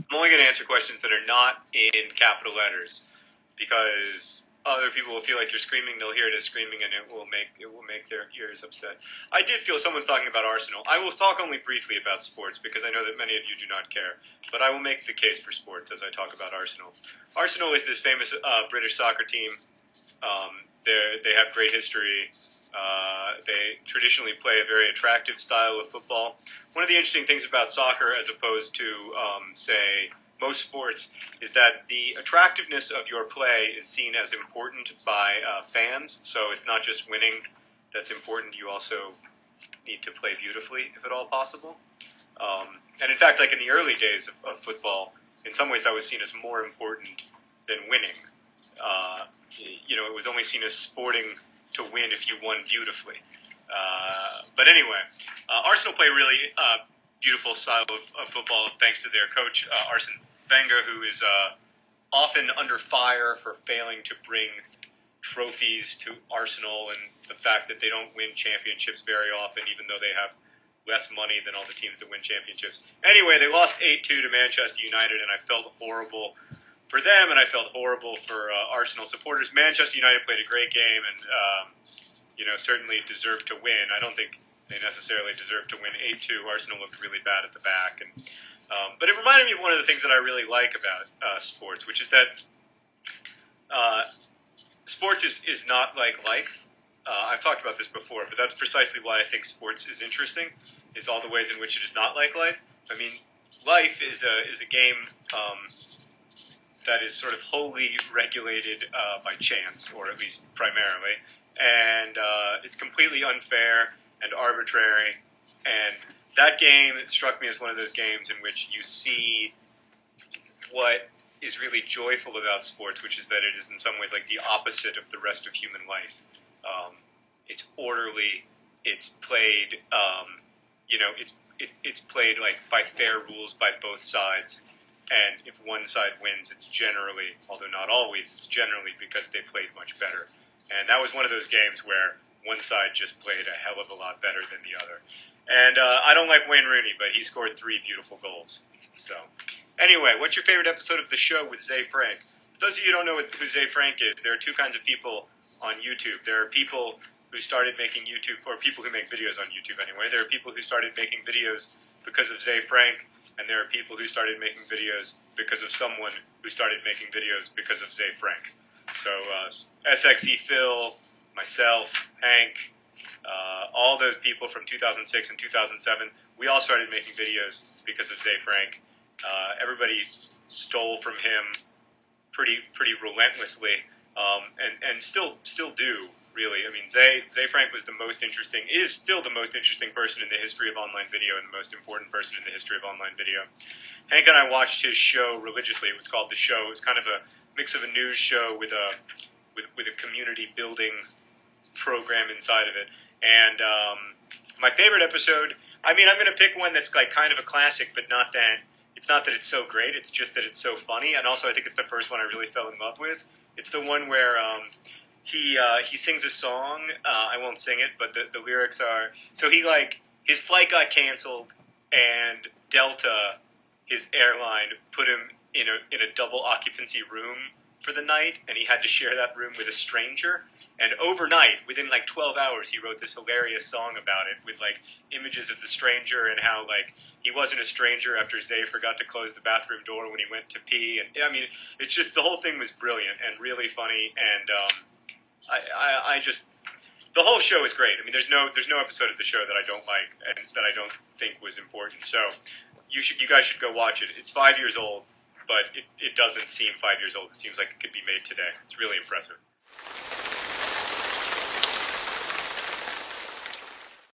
I'm only going to answer questions that are not in capital letters because other people will feel like you're screaming. They'll hear it as screaming, and it will make their ears upset. I did feel someone's talking about Arsenal. I will talk only briefly about sports because I know that many of you do not care. But I will make the case for sports as I talk about Arsenal. Arsenal is this famous British soccer team. They have great history. They traditionally play a very attractive style of football. One of the interesting things about soccer, as opposed to, say, most sports, is that the attractiveness of your play is seen as important by fans. So it's not just winning that's important. You also need to play beautifully, if at all possible. And in fact, like in the early days of football, in some ways that was seen as more important than winning. It was only seen as sporting to win if you won beautifully. But anyway, Arsenal play really beautiful style of football thanks to their coach, Arsene Wenger, who is often under fire for failing to bring trophies to Arsenal and the fact that they don't win championships very often, even though they have less money than all the teams that win championships. Anyway, they lost 8-2 to Manchester United, and I felt horrible for them, and I felt horrible for Arsenal supporters. Manchester United played a great game and, certainly deserved to win. I don't think they necessarily deserved to win 8-2. Arsenal looked really bad at the back. But it reminded me of one of the things that I really like about sports, which is that sports is not like life. I've talked about this before, but that's precisely why I think sports is interesting, is all the ways in which it is not like life. I mean, life is a game that is sort of wholly regulated by chance, or at least primarily, and it's completely unfair and arbitrary, and that game struck me as one of those games in which you see what is really joyful about sports, which is that it is in some ways like the opposite of the rest of human life. It's orderly. It's played. It's played like by fair rules by both sides. And if one side wins, it's generally, although not always, it's generally because they played much better. And that was one of those games where one side just played a hell of a lot better than the other. And I don't like Wayne Rooney, but he scored 3 beautiful goals. So, anyway, what's your favorite episode of the show with Ze Frank? For those of you who don't know who Ze Frank is, there are two kinds of people on YouTube. There are people who started making YouTube, or people who make videos on YouTube anyway. There are people who started making videos because of Ze Frank, and there are people who started making videos because of someone who started making videos because of Ze Frank. So SXE Phil, myself, Hank, all those people from 2006 and 2007, we all started making videos because of Ze Frank. Everybody stole from him pretty relentlessly, and still do, really. I mean, Ze Frank was is still the most interesting person in the history of online video and the most important person in the history of online video. Hank and I watched his show religiously. It was called The Show. It was kind of a mix of a news show with a community building program inside of it. And my favorite episode, I mean, I'm going to pick one that's like kind of a classic, but not that. It's not that it's so great. It's just that it's so funny. And also, I think it's the first one I really fell in love with. It's the one where he sings a song. I won't sing it, but the lyrics are, so his flight got canceled, and Delta, his airline, put him in a double occupancy room for the night, and he had to share that room with a stranger. And overnight, within like 12 hours, he wrote this hilarious song about it with like images of the stranger and how like he wasn't a stranger after Ze forgot to close the bathroom door when he went to pee. And I mean, it's just, the whole thing was brilliant and really funny. And the whole show is great. I mean, there's no episode of the show that I don't like and that I don't think was important. So you guys should go watch it. It's 5 years old, but it doesn't seem 5 years old. It seems like it could be made today. It's really impressive.